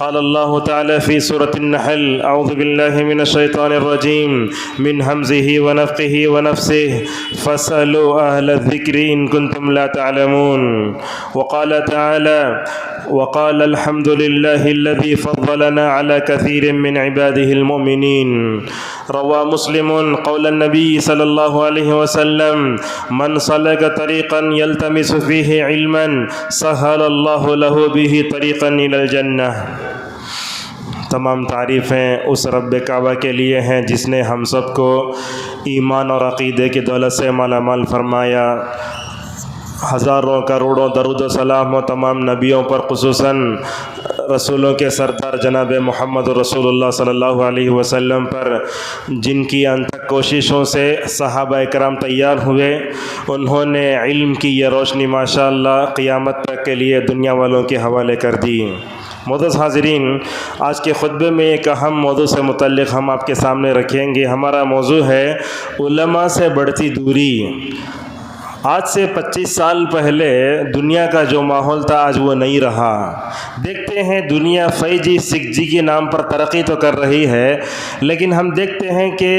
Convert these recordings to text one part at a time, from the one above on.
قال الله تعالى في سورة النحل: أعوذ بالله من الشيطان الرجيم من همزه ونفخه ونفسه فاسألوا أهل الذكر إن كنتم لا تعلمون. وقال تعالى: وقال الحمد لله الذي فضلنا على كثير من عباده المؤمنين. روى مسلم قول النبي صلى الله عليه وسلم: من سلك طريقا يلتمس فيه علما سهل الله له به طريقا إلى الجنة. تمام تعریفیں اس رب کعبہ کے لیے ہیں جس نے ہم سب کو ایمان اور عقیدے کی دولت سے مالا مال فرمایا. ہزاروں کروڑوں درود و سلام و تمام نبیوں پر، خصوصاً رسولوں کے سردار جناب محمد رسول اللہ صلی اللہ علیہ وسلم پر، جن کی انتھک کوششوں سے صحابہ اکرام تیار ہوئے. انہوں نے علم کی یہ روشنی ماشاءاللہ قیامت تک کے لیے دنیا والوں کے حوالے کر دی. معزز حاضرین، آج کے خطبے میں ایک اہم موضوع سے متعلق ہم آپ کے سامنے رکھیں گے. ہمارا موضوع ہے علماء سے بڑھتی دوری. آج سے 25 سال پہلے دنیا کا جو ماحول تھا آج وہ نہیں رہا. دیکھتے ہیں دنیا 5G 6G کے نام پر ترقی تو کر رہی ہے، لیکن ہم دیکھتے ہیں کہ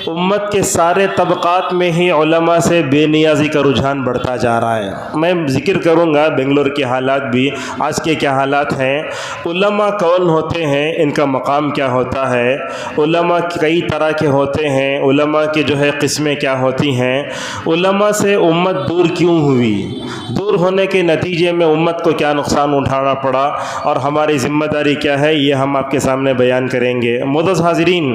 امت کے سارے طبقات میں ہی علماء سے بے نیازی کا رجحان بڑھتا جا رہا ہے. میں ذکر کروں گا بنگلور کے حالات بھی، آج کے کیا حالات ہیں. علماء کون ہوتے ہیں، ان کا مقام کیا ہوتا ہے، علماء کئی طرح کے ہوتے ہیں، علماء کی جو ہے قسمیں کیا ہوتی ہیں، علماء سے امت دور کیوں ہوئی، دور ہونے کے نتیجے میں امت کو کیا نقصان اٹھانا پڑا اور ہماری ذمہ داری کیا ہے، یہ ہم آپ کے سامنے بیان کریں گے. معزز حاضرین،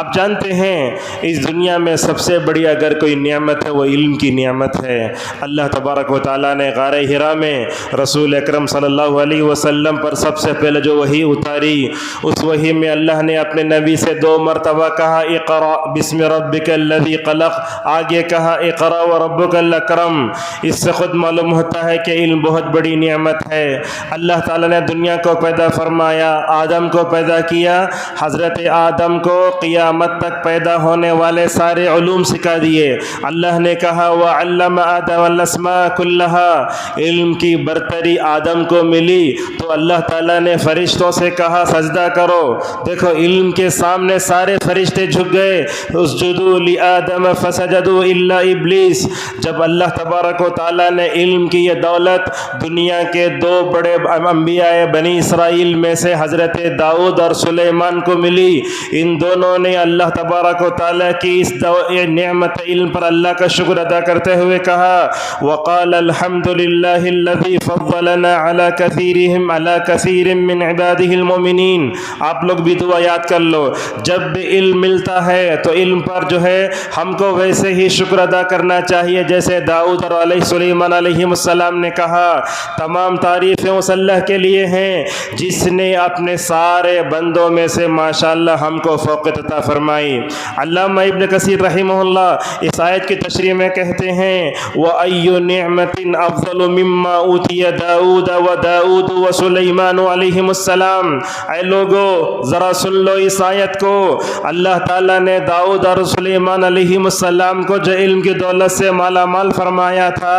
آپ جانتے ہیں اس دنیا میں سب سے بڑی اگر کوئی نعمت ہے وہ علم کی نعمت ہے. اللہ تبارک و تعالیٰ نے غار حرا میں رسول اکرم صلی اللہ علیہ وسلم پر سب سے پہلے جو وحی اتاری، اس وحی میں اللہ نے اپنے نبی سے 2 مرتبہ کہا اقرأ بسم ربک الذی خلق، آگے کہا اقرأ وربک الاکرم. اس سے خود معلوم ہوتا ہے کہ علم بہت بڑی نعمت ہے. اللہ تعالیٰ نے دنیا کو پیدا فرمایا، آدم کو پیدا کیا، حضرت آدم کو قیامت تک پیدا ہونے والے سارے علوم سکھا دیے. اللہ نے کہا وَعَلَّمَ آدَمَ الْأَسْمَاءَ كُلَّهَا، علم کی برتری آدم کو ملی تو اللہ تعالیٰ نے فرشتوں سے کہا سجدہ کرو. دیکھو علم کے سامنے سارے فرشتے جھک گئے. اسجدوا لآدم فسجدوا الا ابلیس. جب اللہ تبارک و تعالیٰ نے علم کی یہ دولت دنیا کے 2 بڑے انبیاء بنی اسرائیل میں سے حضرت داؤد اور سلیمان کو ملی، ان دونوں نے اللہ تبارک و تعالیٰ کی اس نعمت علم پر اللہ کا شکر ادا کرتے ہوئے کہا وقال الحمد للہ الذی فضلنا علی کثیر من عباده المؤمنین. آپ لوگ بھی دعا یاد کر لو، جب بھی علم ملتا ہے تو علم پر جو ہے ہم کو ویسے ہی شکر ادا کرنا چاہیے جیسے داؤد اور سلیمان علیہ السلام نے کہا. تمام تعریفیں اس اللہ کے لیے ہیں جس نے اپنے سارے بندوں میں سے ماشاءاللہ ہم کو فوقیت عطا فرمائی. علامہ ابن کثیر رحمہ اللہ اس آیت کی تشریح میں کہتے ہیں وَأَيُّ نِعْمَةٍ أَفْضَلُ مِمَّا أُوتِيَ دَاؤُدَ وَسُلَيْمَانُ علیہم السلام. اے لوگو ذرا سن لو اس آیت کو. اللہ تعالیٰ نے داؤد اور سلیمان علیہم السلام کو جو علم کی دولت سے مالا مال فرمایا تھا،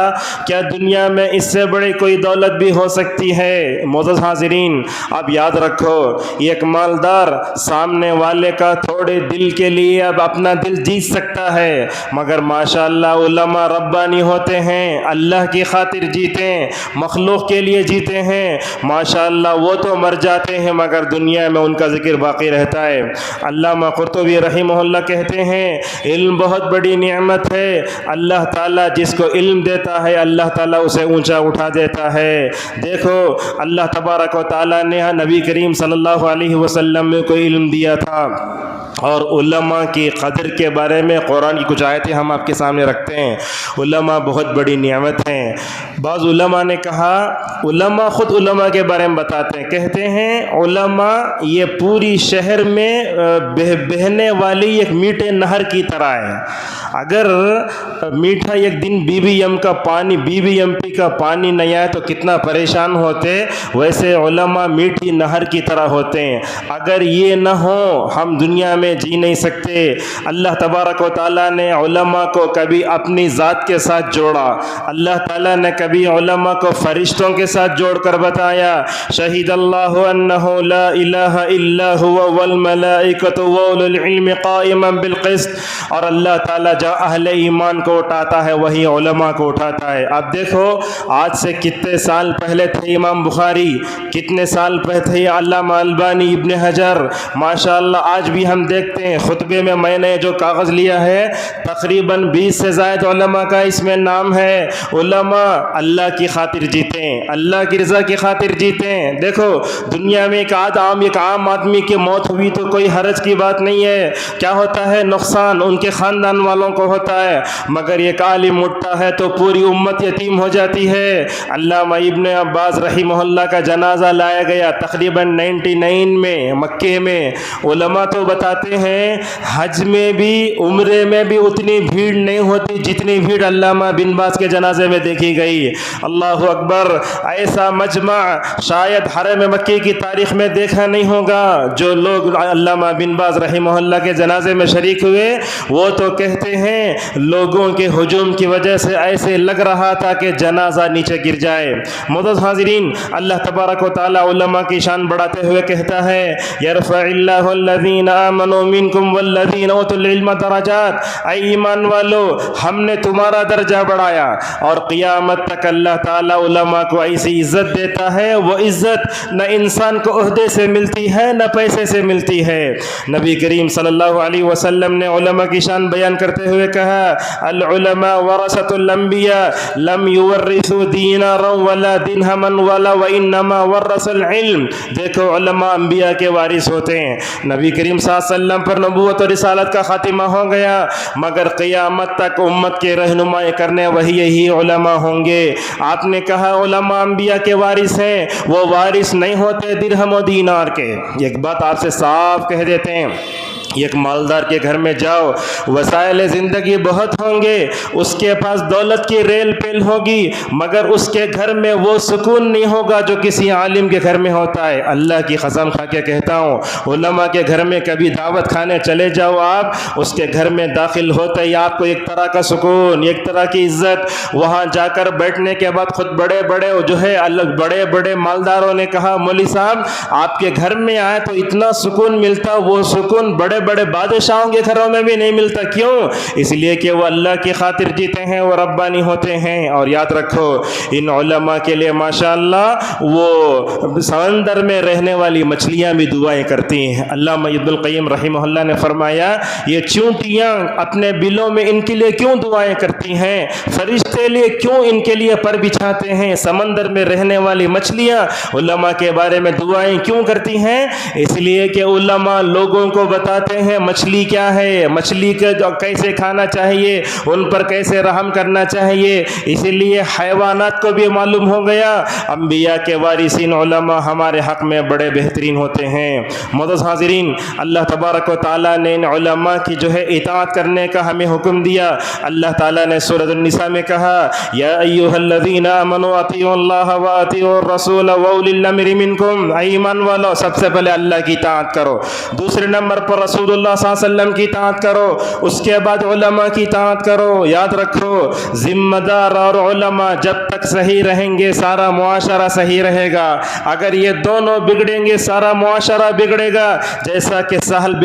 کیا دنیا میں اس سے بڑی کوئی دولت بھی ہو سکتی ہے؟ معزز حاضرین، اب یاد رکھو ایک مالدار سامنے والے کا تھوڑے دل کے لیے اب اپنا دل جیت سکتا ہے، مگر ماشاءاللہ علماء ربانی ہوتے ہیں، اللہ کی خاطر جیتے، مخلوق کے لیے جیتے ہیں. ماشاءاللہ وہ تو مر جاتے ہیں مگر دنیا میں ان کا ذکر باقی رہتا ہے. علامہ قرطبی رحمہ اللہ کہتے ہیں علم بہت بڑی نعمت ہے. اللہ تعالیٰ جس کو علم دیتا ہے اللہ تعالیٰ اسے اونچا اٹھا دیتا ہے. دیکھو اللہ تبارک و تعالیٰ نے نبی کریم صلی اللہ علیہ وسلم کو علم دیا تھا، اور علماء کی قدر کے بارے میں قرآن کی کچھ آیتیں ہم آپ کے سامنے رکھتے ہیں. علماء بہت بڑی نعمت ہیں. بعض علماء نے کہا، علماء خود علماء کے بارے میں بتاتے ہیں، کہتے ہیں علماء یہ پوری شہر میں بہنے والی ایک میٹھے نہر کی طرح ہے. اگر میٹھا ایک دن BBM کا پانی BBM TMP کا پانی نہیں آئے تو کتنا پریشان ہوتے، ویسے علماء میٹھی نہر کی طرح ہوتے ہیں. اگر یہ نہ ہو ہم دنیا میں جی نہیں سکتے. اللہ تبارک و تعالیٰ نے علماء کو کبھی اپنی ذات کے ساتھ جوڑا، اللہ تعالیٰ نے کبھی علماء کو فرشتوں کے ساتھ جوڑ کر بتایا. شہید اللہ انہ لا الہ الا هو والملائکۃ واولو العلم قائما بالقسط. اور اللہ تعالیٰ جہاں اہل ایمان کو اٹھاتا ہے وہی علماء کو اٹھاتا ہے. اب دیکھو آج سے کتنے سال پہلے تھے امام بخاری، کتنے سال پہلے تھے علامہ البانی، ابن حجر. ماشاءاللہ آج بھی ہم دیکھتے ہیں خطبے میں نے جو کاغذ لیا ہے تقریباً 20 سے زائد علماء کا اس میں نام ہے. علماء اللہ کی خاطر جیتے ہیں، اللہ کی رضا کی خاطر جیتے ہیں. دیکھو دنیا میں ایک عام آدمی کی موت ہوئی تو کوئی حرج کی بات نہیں ہے، کیا ہوتا ہے نقصان ان کے خاندان والوں کو ہوتا ہے، مگر ایک عالم اٹھتا ہے تو پوری امت یتیم ہو جاتی ہے. علامہ ابن عباس رحمہ اللہ کا جنازہ لایا گیا تقریباً 99 میں مکے میں. علماء تو بتاتے ہیں حج میں بھی عمرے میں بھی اتنی بھیڑ نہیں ہوتی جتنی بھیڑ علامہ بن باز کے جنازے میں دیکھی گئی. اللہ اکبر، ایسا مجمع شاید حرم مکی کی تاریخ میں دیکھا نہیں ہوگا. جو لوگ علامہ بن باز رحمہ اللہ کے جنازے میں شریک ہوئے وہ تو کہتے ہیں لوگوں کے ہجوم کی وجہ سے ایسے لگ رہا تھا کہ جنازہ نیچے گر جائے. معزز حاضرین، اللہ تبارک و تعالی علماء کی شان بڑھاتے ہوئے کہتا ہے یرفع اللہ الذین آمنوا منکم والذین اوتوا العلم درجات. اے ایمان والو ہم نے تمہارا درجہ بڑھایا، اور قیامت تک اللہ تعالی علماء کو ایسی عزت دیتا ہے، وہ عزت نہ انسان کو عہدے سے ملتی ہے نہ پیسے سے ملتی ہے. نبی کریم صلی اللہ علیہ وسلم نے علماء کی شان بیان کرتے ہوئے کہا العلماء ورثۃ الانبیاء لم یورثوا دینارا ولا درہما ولا وانما ورثوا العلم. دیکھو علماء انبیاء کے وارث ہوتے ہیں. نبی کریم صلی اللہ علیہ وسلم پر نبوت اور رسالت کا خاتمہ ہو گیا، مگر قیامت تک امت کے رہنمائی کرنے وہی یہی علماء ہوں گے. آپ نے کہا علماء انبیاء کے وارث ہیں، وہ وارث نہیں ہوتے درہم و دینار کے. ایک بات آپ سے صاف کہہ دیتے ہیں، ایک مالدار کے گھر میں جاؤ، وسائل زندگی بہت ہوں گے، اس کے پاس دولت کی ریل پیل ہوگی، مگر اس کے گھر میں وہ سکون نہیں ہوگا جو کسی عالم کے گھر میں ہوتا ہے. اللہ کی قسم کھا کے کہتا ہوں علماء کے گھر میں کبھی دعوت کھانے چلے جاؤ آپ، اس کے گھر میں داخل ہوتے ہی آپ کو ایک طرح کا سکون، ایک طرح کی عزت. وہاں جا کر بیٹھنے کے بعد خود بڑے جو ہے بڑے مالداروں نے کہا مولوی صاحب آپ کے گھر میں آئے تو اتنا سکون ملتا، وہ سکون بڑے بادشاہوں کے گھروں میں بھی نہیں ملتا. کیوں؟ اس لیے کہ وہ اللہ کی خاطر جیتے ہیں، وہ ربانی ہوتے ہیں. اور یاد رکھو ان علماء کے لیے ماشاءاللہ وہ سمندر میں رہنے والی مچھلیاں بھی دعائیں کرتی ہیں. علامہ ابن القیم رحمہ اللہ نے فرمایا یہ چونٹیاں اپنے بلوں میں ان کے لیے کیوں دعائیں کرتی ہیں، فرشتے لیے کیوں ان کے لیے پر بچھاتے ہیں، سمندر میں رہنے والی مچھلیاں علماء کے بارے میں دعائیں کیوں کرتی ہیں؟ اس لیے کہ علماء لوگوں کو بتاتے ہیں مچھلی کیا ہے، مچھلی کا کیسے کھانا چاہیے، ان پر کیسے رحم کرنا چاہیے. اسی لیے حیوانات کو بھی معلوم ہو گیا انبیاء کے وارثین علماء ہمارے حق میں بڑے بہترین ہوتے ہیں. معزز حاضرین، اللہ تبارک و تعالیٰ نے ان علماء کی جو ہے اطاعت کرنے کا ہمیں حکم دیا. اللہ تعالیٰ نے سورۃ النساء میں کہا یا ایھا الذین آمنوا اطیعوا اللہ واطیعوا الرسول واولی الامر منکم. ایمان والو سب سے پہلے اللہ کی اطاعت کرو، دوسرے نمبر پر رسول اللہ صلی اللہ علیہ وسلم کی اطاعت کرو، اس کے بعد علماء کی اطاعت کرو. یاد رکھو ذمہ دار اور علماء جب تک صحیح رہیں گے سارا معاشرہ صحیح رہے گا. اگر یہ دونوں بگڑیں گے سارا معاشرہ بگڑے گا، جیسا کہ سہل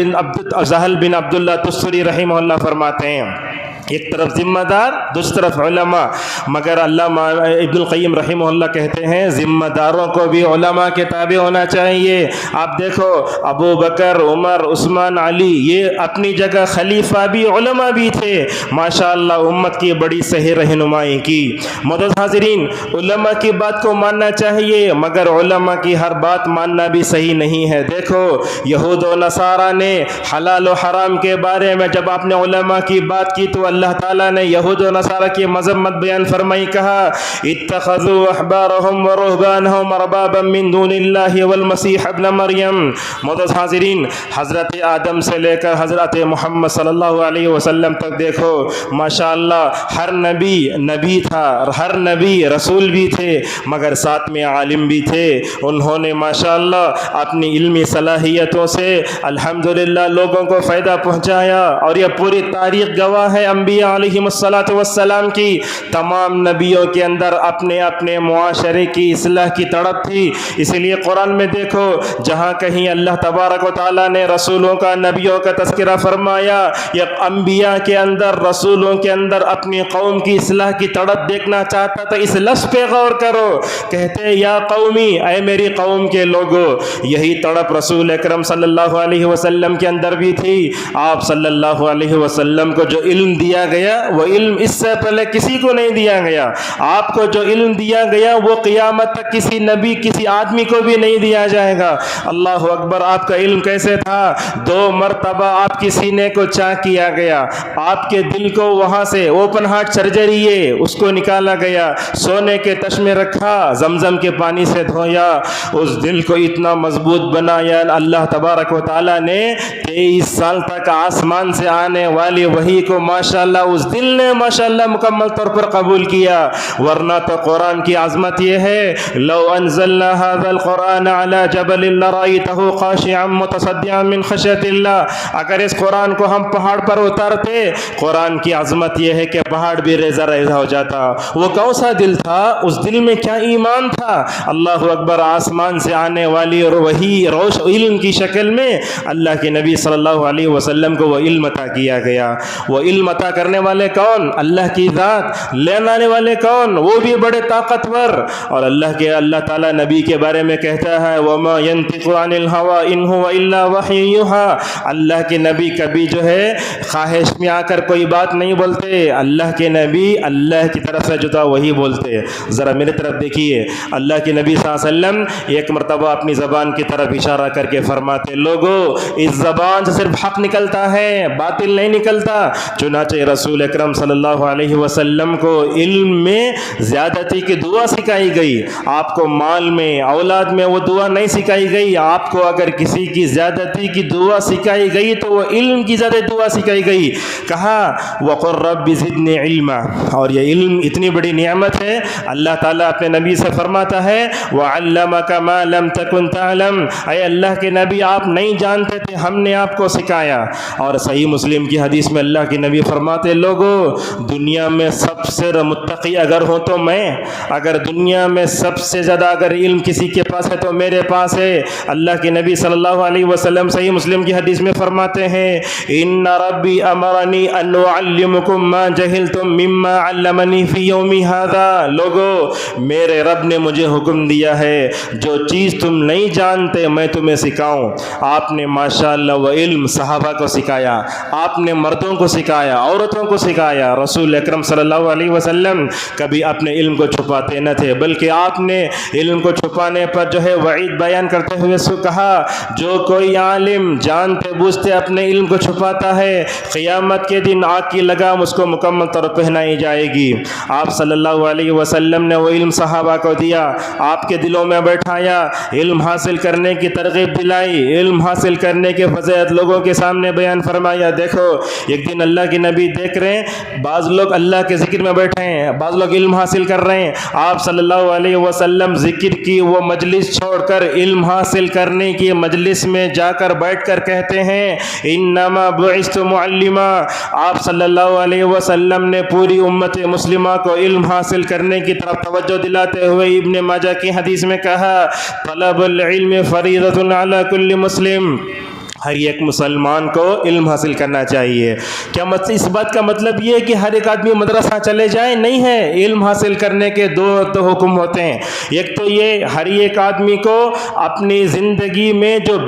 بن عبداللہ تستری رحمہ اللہ فرماتے ہیں. ایک طرف ذمہ دار، دوسری طرف علماء. مگر علامہ ابن القیم رحمہ اللہ کہتے ہیں ذمہ داروں کو بھی علماء کے تابع ہونا چاہیے. آپ دیکھو ابو بکر، عمر، عثمان، علی یہ اپنی جگہ خلیفہ بھی علماء بھی تھے، ماشاءاللہ امت کی بڑی صحیح رہنمائی کی. معزز حاضرین علماء کی بات کو ماننا چاہیے، مگر علماء کی ہر بات ماننا بھی صحیح نہیں ہے. دیکھو یہود و نصارہ نے حلال و حرام کے بارے میں جب آپ نے علماء کی بات کی تو اللہ اللہ تعالیٰ نے یہود و نصارہ کی مذمت بیان فرمائی، کہا اتخذوا احبارهم ورهبانهم اربابا من دون اللہ والمسیح ابن مریم۔ معزز حاضرین، حضرت آدم سے لے کر حضرت محمد صلی اللہ علیہ وسلم تک دیکھو، ماشاءاللہ ہر نبی تھا، ہر نبی رسول بھی تھے، مگر ساتھ میں عالم بھی تھے۔ انہوں نے ماشاءاللہ اپنی علمی صلاحیتوں سے الحمدللہ لوگوں کو فائدہ پہنچایا، اور یہ پوری تاریخ گواہ ہے انبیاء علیہم السلام کی۔ تمام نبیوں کے اندر اپنے اپنے معاشرے کی اصلاح کی تڑپ تھی۔ اسی لیے قرآن میں دیکھو، جہاں کہیں اللہ تبارک و تعالیٰ نے رسولوں کا، نبیوں کا تذکرہ فرمایا، یہ انبیاء کے اندر، رسولوں کے اندر اپنی قوم کی اصلاح کی تڑپ دیکھنا چاہتا تو اس لفظ پہ غور کرو، کہتے یا قومی، اے میری قوم کے لوگوں۔ یہی تڑپ رسول اکرم صلی اللہ علیہ وسلم کے اندر بھی تھی۔ آپ صلی اللہ علیہ وسلم کو جو علم دیا گیا، وہ علم اس سے پہلے کسی کو نہیں دیا گیا۔ آپ کو جو علم دیا گیا وہ قیامت تک کسی نبی، کسی آدمی کو بھی نہیں دیا جائے گا۔ اللہ اکبر! آپ کا علم کیسے تھا؟ 2 مرتبہ آپ کی سینے کو چاک کیا گیا، آپ کے دل کو وہاں سے اوپن ہارٹ سرجری ہے اس کو نکالا گیا، سونے کے تش میں رکھا، زمزم کے پانی سے دھویا، اس دل کو اتنا مضبوط بنایا اللہ تبارک و تعالیٰ نے۔ 23 سال تک آسمان سے آنے والی وحی کو ماشاءاللہ اس دل نے ماشاءاللہ مکمل طور پر قبول کیا۔ ورنہ تو قرآن کی عظمت یہ ہے، لو انزلنا هذا القرآن على جبل لرأيته خاشعا متصدعا من خشیۃ اللہ۔ اگر اس قرآن کو ہم پہاڑ پر اتارتے، قرآن کی عظمت یہ ہے کہ پہاڑ بھی ریزہ ریزہ ہو جاتا۔ وہ کون سا دل تھا؟ اس دل میں کیا ایمان تھا! اللہ اکبر! آسمان سے آنے والی اور وہی روش علم کی شکل میں اللہ کے نبی صلی اللہ علیہ وسلم کو وہ علم عطا کیا گیا۔ وہ علم عطا کرنے والے کون؟ اللہ کی ذات۔ لینے والے کون؟ وہ بھی بڑے طاقتور۔ اور اللہ تعالیٰ نبی کے بارے میں کہتا ہے وَمَا يَنطِقُ عَنِ الْهَوَىٰ إِنْ هُوَ إِلَّا وَحْيٌ يُوحَىٰ۔ اللہ کے نبی کبھی جو ہے خواہش میں آ کر کوئی بات نہیں بولتے، اللہ کے نبی اللہ کی طرف سے جدا وہی بولتے۔ ذرا میرے طرف دیکھیے، اللہ کے نبی صلی اللہ علیہ وسلم ایک مرتبہ اپنی زبان کی طرف اشارہ کر کے فرماتے، لوگو اس زبان سے صرف حق نکلتا ہے، باطل نہیں نکلتا۔ چنانچہ رسول اکرم صلی اللہ علیہ وسلم کو علم میں زیادتی کی دعا سکھائی گئی، آپ کو مال میں، اولاد میں وہ دعا نہیں سکھائی گئی۔ آپ کو اگر کسی کی زیادتی کی دعا سکھائی گئی تو وہ علم کی زیادہ دعا سکھائی گئی۔ کہا وَقُلْ رَبِّ زِدْنِی عِلْمًا۔ اور یہ علم اتنی بڑی نعمت ہے، اللہ تعالیٰ اپنے نبی سے فرماتا ہے وَعَلَّمَكَ مَا لَمْ تَكُنْ تَعْلَمْ۔ اے اللہ کے نبی، آپ نہیں جانتے تھے، ہم نے آپ کو سکھایا۔ اور صحیح مسلم کی حدیث میں اللہ کے نبی فرماتے، لوگوں دنیا میں سب سے متقی اگر ہوں تو میں، اگر دنیا میں سب سے زیادہ اگر علم کسی کے پاس ہے تو میرے پاس ہے۔ اللہ کے نبی صلی اللہ علیہ وسلم صحیح مسلم کی حدیث میں فرماتے ہیں ان ربی امرنی ان اعلمکم ما جہلتم مما علمنی فی یومی ھذا۔ لوگوں میرے رب نے مجھے حکم دیا ہے جو چیز تم نہیں جانتے میں تمہیں سکھاؤں۔ آپ نے ماشاءاللہ وہ علم صحابہ کو سکھایا، آپ نے مردوں کو سکھایا، عورتوں کو سکھایا۔ رسول اکرم صلی اللہ علیہ وسلم کبھی اپنے علم کو چھپاتے نہ تھے، بلکہ آپ نے علم کو چھپانے پر جو ہے وعید بیان کرتے ہوئے کہا جو کوئی عالم جانتے بوجھتے اپنے علم کو چھپاتا ہے، قیامت کے دن آگ کی لگام اس کو مکمل طور پر پہنائی جائے گی۔ آپ صلی اللہ علیہ وسلم نے وہ علم صحابہ کو دیا، آپ کے دلوں میں بیٹھایا، علم حاصل کرنے کی ترغیب دلائی، علم حاصل کرنے کے فضیلت لوگوں کے سامنے بیان فرمایا۔ دیکھو ایک دن اللہ کے نبی دیکھ رہے ہیں بعض لوگ اللہ کے ذکر میں بیٹھے ہیں، بعض لوگ علم حاصل کر رہے ہیں۔ آپ صلی اللہ علیہ وسلم ذکر کی وہ مجلس چھوڑ کر علم حاصل کرنے کی مجلس میں جا کر بیٹھ کر کہتے ہیں انما بعثت معلما۔ آپ صلی اللہ علیہ وسلم نے پوری امت مسلمہ کو علم حاصل کرنے کی طرف توجہ دلاتے ہوئے ابن ماجہ کی حدیث میں کہا طلب العلم فریضۃ علی کل مسلم۔ ہر ایک مسلمان کو علم حاصل کرنا چاہیے۔ کیا اس بات کا مطلب یہ ہے کہ ہر ایک آدمی مدرسہ چلے جائے؟ نہیں ہے، علم حاصل کرنے کے دو تو حکم ہوتے ہیں۔ ایک تو یہ ہر ایک آدمی کو اپنی زندگی میں جو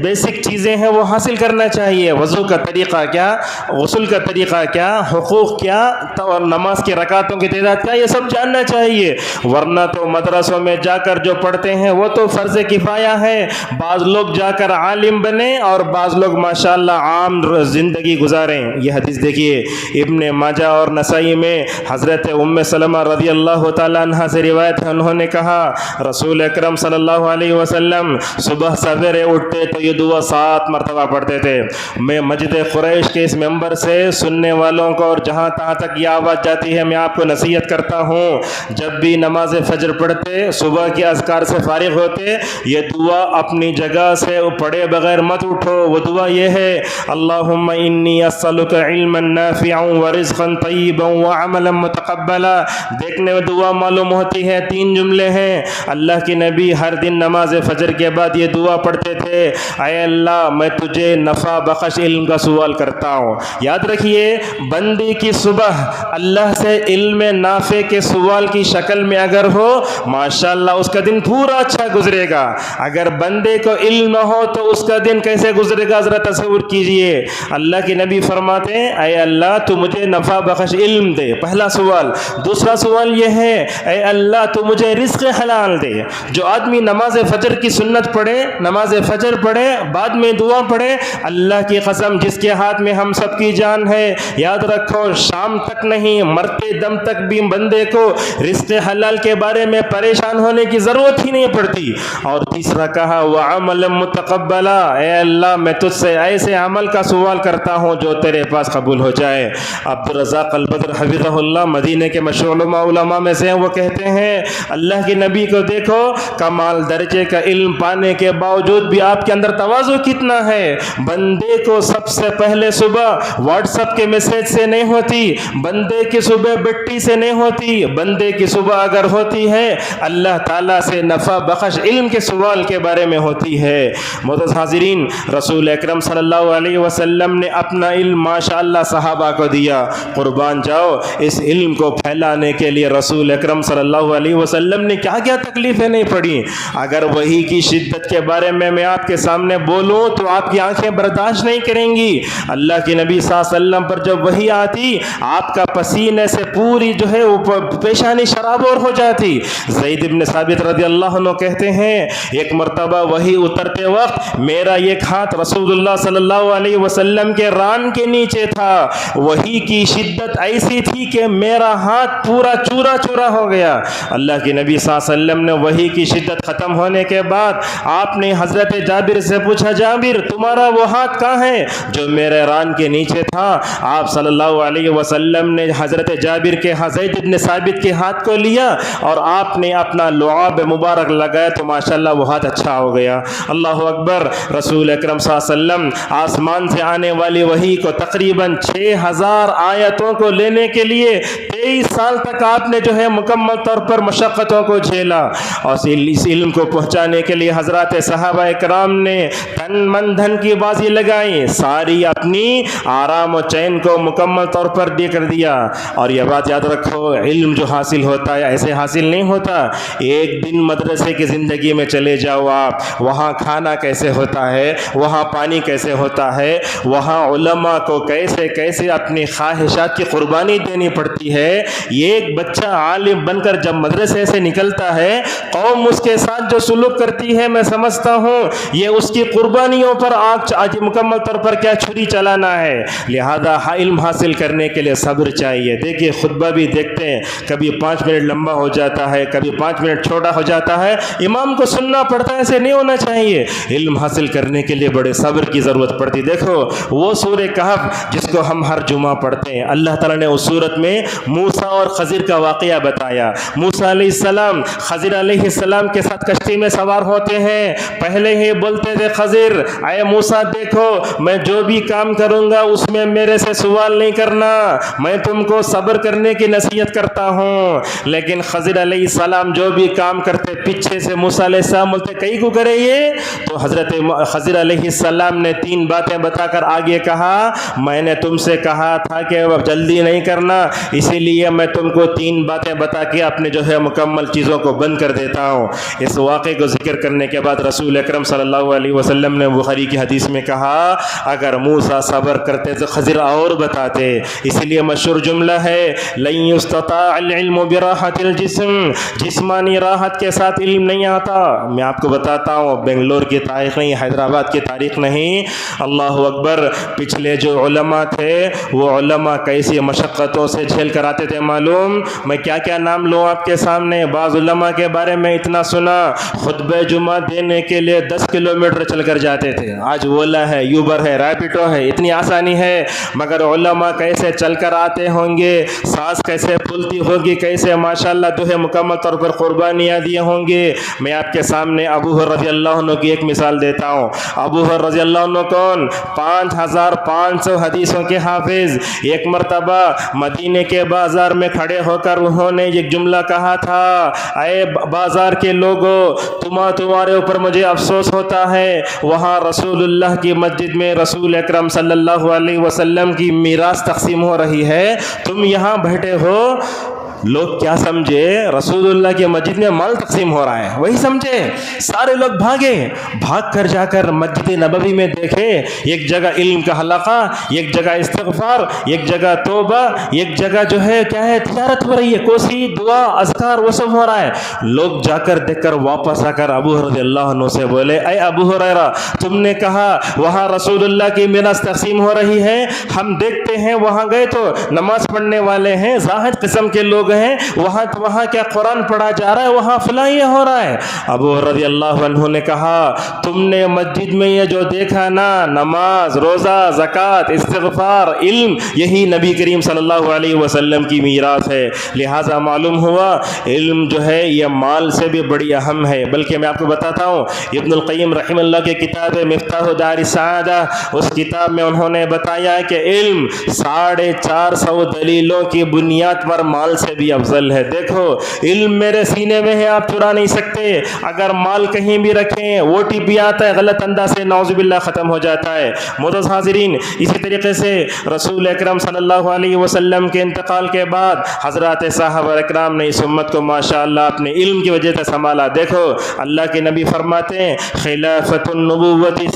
بیسک چیزیں ہیں وہ حاصل کرنا چاہیے۔ وضو کا طریقہ کیا، غسل کا طریقہ کیا، حقوق کیا اور نماز کی رکعتوں کی تعداد کیا، یہ سب جاننا چاہیے۔ ورنہ تو مدرسوں میں جا کر جو پڑھتے ہیں وہ تو فرض کفایہ ہے۔ بعض لوگ جا کر عالم بنے اور بعض لوگ ماشاءاللہ عام زندگی گزاریں. یہ حدیث دیکھیے ابن ماجہ اور نسائی میں حضرت ام سلمہ رضی اللہ تعالیٰ عنہ سے روایت ہے. انہوں نے کہا رسول اکرم صلی اللہ علیہ وسلم صبح سویرے اٹھتے تو یہ دعا 7 مرتبہ پڑھتے تھے. میں مسجد قریش کے اس ممبر سے سننے والوں کو اور جہاں تہاں تک یہ آواز جاتی ہے میں آپ کو نصیحت کرتا ہوں, جب بھی نماز فجر پڑھتے, صبح کے اذکار سے فارغ ہوتے, یہ دعا اپنی جگہ سے پڑھے بغیر مت اٹھو. وہ دعا یہ ہے اللہم انی اسألک علما نافعا ورزقا طیبا وعملا متقبلا. دیکھنے میں دعا معلوم ہوتی ہے, 3 جملے ہیں. اللہ کے نبی ہر دن نماز فجر کے بعد یہ دعا پڑھتے تھے, اے اللہ میں تجھے نفع بخش علم کا سوال کرتا ہوں. یاد رکھیے بندے کی صبح اللہ سے علم نافع کے سوال کی شکل میں اگر ہو ماشاءاللہ اس کا دن پورا اچھا گزرے گا. اگر بندے کو علم نہ ہو تو اس کا دن کیسے گزرے گا, ذرا تصور کیجئے. اللہ کے نبی فرماتے ہیں اے اللہ تو مجھے نفع بخش علم دے, پہلا سوال. دوسرا سوال یہ ہے اے اللہ تو مجھے رزق حلال دے. جو آدمی نماز فجر کی سنت پڑھے, نماز فجر پڑھے, بعد میں دعا پڑھے, اللہ کی قسم جس کے ہاتھ میں ہم سب کی جان ہے, یاد رکھو شام تک نہیں مرتے دم تک بھی بندے کو رزق حلال کے بارے میں پریشان ہونے کی ضرورت ہی نہیں پڑتی. اور تیسرا کہا وعملا متقبلا, اے اللہ میں تجھ سے ایسے عمل کا سوال کرتا ہوں جو تیرے پاس قبول ہو جائے. عبدالرزاق البدر حفظہ اللہ مدینہ کے مشہور علماء میں سے ہیں, وہ کہتے ہیں اللہ کے نبی کو دیکھو کمال درجے کا علم پانے کے باوجود بھی آپ کے اندر تواضع کتنا ہے. بندے کو سب سے پہلے صبح واٹس ایپ کے میسج سے نہیں ہوتی, بندے کی صبح بٹی سے نہیں ہوتی, بندے کی صبح اگر ہوتی ہے اللہ تعالیٰ سے نفع بخش علم کے سوال کے بارے میں ہوتی ہے. معزز حاضرین, رسول اکرم صلی اللہ علیہ وسلم نے اپنا علم ماشاءاللہ صحابہ کو دیا. قربان جاؤ اس علم کو پھیلانے کے لیے رسول اکرم صلی اللہ علیہ وسلم نے کیا کیا تکلیفیں نہیں پڑھی. اگر وحی کی شدت کے بارے میں آپ کے سامنے بولوں تو آپ کی آنکھیں برداشت نہیں کریں گی. اللہ کے نبی صلی اللہ علیہ وسلم پر جب وحی آتی آپ کا پسینے سے پوری جو ہے پیشانی شرابور ہو جاتی. زید بن ثابت رضی اللہ عنہ کہتے ہیں ایک مرتبہ وحی اترتے وقت میرا ایک ہاتھ رسول اللہ صلی اللہ علیہ وسلم کے ران کے نیچے تھا. وحی کی شدت ایسی تھی کہ میرا ہاتھ پورا چورا چورا ہو گیا. اللہ کے نبی صلی اللہ علیہ وسلم نے وحی کی شدت ختم ہونے کے بعد آپ نے حضرت جابر سے پوچھا جابر تمہارا وہ ہاتھ کہاں ہے جو میرے ران کے نیچے تھا. آپ صلی اللہ علیہ وسلم نے حضرت جابر کے زید بن ثابت کے ہاتھ کو لیا اور آپ نے اپنا لعاب مبارک لگایا تو ماشاءاللہ وہ ہاتھ اچھا ہو گیا. اللہ اکبر. رسول اکرم صلی اللہ علیہ وسلم آسمان سے آنے والی وحی کو تقریباً 6000 آیتوں کو لینے کے لیے 23 سال تک آپ نے جو ہے مکمل طور پر مشقتوں کو جھیلا. اور اس علم کو پہنچانے کے لیے حضرات صحابہ اکرام نے تن من دھن کی بازی لگائی, ساری اپنی آرام و چین کو مکمل طور پر دے کر دیا. اور یہ بات یاد رکھو علم جو حاصل ہوتا ہے ایسے حاصل نہیں ہوتا. ایک دن مدرسے کی زندگی میں چلے جاؤ آپ, وہاں کھانا کیسے ہوتا ہے, وہاں پانی کیسے ہوتا ہے, وہاں علماء کو کیسے کیسے اپنی خواہشات کی قربانی دینی پڑتی ہے. ایک بچہ عالم بن کر جب مدرسے سے نکلتا ہے قوم اس کے ساتھ جو سلوک کرتی ہے میں سمجھتا ہوں یہ اس کی قربانیوں پر آج مکمل طور پر کیا چھری چلانا ہے. لہذا علم حاصل کرنے کے لیے صبر چاہیے. دیکھیے خطبہ بھی دیکھتے ہیں کبھی 5 منٹ لمبا ہو جاتا ہے, کبھی 5 منٹ چھوٹا ہو جاتا ہے, امام کو سننا پڑتا ہے, ایسے نہیں ہونا چاہیے. علم حاصل کرنے کے لیے بڑے صبر کی ضرورت پڑتی. دیکھو وہ سورہ کہف جس کو ہم ہر جمعہ پڑھتے ہیں, اللہ تعالیٰ نے اس سورت میں موسیٰ اور خضر کا واقعہ بتایا. موسیٰ علیہ السلام خضر علیہ السلام کے ساتھ کشتی میں سوار ہوتے ہیں, پہلے ہی بولتے تھے خضر اے موسیٰ دیکھو میں جو بھی کام کروں گا اس میں میرے سے سوال نہیں کرنا, میں تم کو صبر کرنے کی نصیحت کرتا ہوں. لیکن خضر علیہ السلام جو بھی کام کرتے پیچھے سے موسیٰ علیہ السلام بولتے کئی کو کرے یہ, تو حضرت خضر علیہ السلام نے 3 باتیں بتا کر آگے کہا میں نے تم سے کہا تھا کہ جلدی نہیں کرنا, اسی لیے میں تم کو 3 باتیں بتا کے اپنے جو ہے مکمل چیزوں کو بند کر دیتا ہوں. اس واقعے کو ذکر کرنے کے بعد رسول اکرم صلی اللہ علیہ وسلم نے بخاری کی حدیث میں کہا اگر موسیٰ صبر کرتے تو خضر اور بتاتے. اسی لیے مشہور جملہ ہے لن یستطاع العلم براحت الجسم, جسمانی راحت کے ساتھ علم نہیں آتا. میں آپ کو بتاتا ہوں بنگلور کی تاریخ نہیں, حیدرآباد بات کی تاریخ نہیں. اللہ اکبر. پچھلے جو علماء تھے وہ علماء کیسی مشقتوں سے جھیل کر آتے تھے معلوم. میں کیا کیا نام لوں آپ کے سامنے. بعض علماء کے بارے میں اتنا سنا خطبہ جمعہ دینے کے لیے 10 کلومیٹر چل کر جاتے تھے. آج اولا ہے, یوبر ہے, ریپیڈو ہے, اتنی آسانی ہے, مگر علماء کیسے چل کر آتے ہوں گے, سانس کیسے پھولتی ہوگی, کیسے ماشاءاللہ دوہے مکمل طور پر قربانیاں دیے ہوں گے. میں آپ کے سامنے ابو ہریرہ رضی اللہ عنہ کی ایک مثال دیتا ہوں. ابو ہریرہ رضی اللہ عنہ کون؟ 5500 حدیثوں کے حافظ. ایک مرتبہ مدینے کے بازار میں کھڑے ہو کر انہوں نے ایک جملہ کہا تھا, اے بازار کے لوگوں, تمہارے اوپر مجھے افسوس ہوتا ہے, وہاں رسول اللہ کی مسجد میں رسول اکرم صلی اللہ علیہ وسلم کی میراث تقسیم ہو رہی ہے, تم یہاں بیٹھے ہو. لوگ کیا سمجھے؟ رسول اللہ کی مسجد میں مال تقسیم ہو رہا ہے, وہی سمجھے. سارے لوگ بھاگے, بھاگ کر جا کر مسجد نبوی میں دیکھے ایک جگہ علم کا حلقہ, ایک جگہ استغفار, ایک جگہ توبہ, ایک جگہ جو ہے کیا ہے تجارت ہو رہی ہے, کوسی دعا اذکار وہ سب ہو رہا ہے. لوگ جا کر دیکھ کر واپس آ کر ابو ہریرہ رضی اللہ عنہ سے بولے, اے ابو ہریرہ, تم نے کہا وہاں رسول اللہ کی میراث تقسیم ہو رہی ہے, ہم دیکھتے ہیں وہاں گئے تو نماز پڑھنے والے ہیں, زاہد قسم کے لوگ ہیں, وہاں کیا قرآن پڑھا جا رہا ہے, وہاں فلاں یہ ہو رہا ہے. ابو ہریرہ رضی اللہ عنہ نے کہا, تم نے مسجد میں یہ جو دیکھا نا, نماز, روزہ, زکوٰۃ, استغفار, علم, یہی نبی کریم صلی اللہ علیہ وسلم کی میراث ہے. لہٰذا معلوم ہوا علم جو ہے یہ مال سے بھی بڑی اہم ہے. بلکہ میں آپ کو بتاتا ہوں, ابن القیم رحمہ اللہ کی کتاب مفتاح دار السعادہ, اس کتاب میں انہوں نے بتایا ہے کہ علم 450 دلیلوں کی بنیاد پر مال سے بھی افضل ہے. دیکھو علم میرے سینے میں ہے, آپ چرا نہیں سکتے. اگر مال کہیں بھی رکھیں, او ٹی پی آتا ہے غلط انداز سے, نعوذ باللہ ختم ہو جاتا ہے. معزز حاضرین, اسی طریقے سے رسول اکرم صلی اللہ علیہ وسلم کے انتقال کے بعد حضرات صحابہ اکرام نے اس امت کو ماشاءاللہ اپنے علم کی وجہ سے سنبھالا. دیکھو اللہ کے نبی فرماتے ہیں, خلافت النبوۃ 30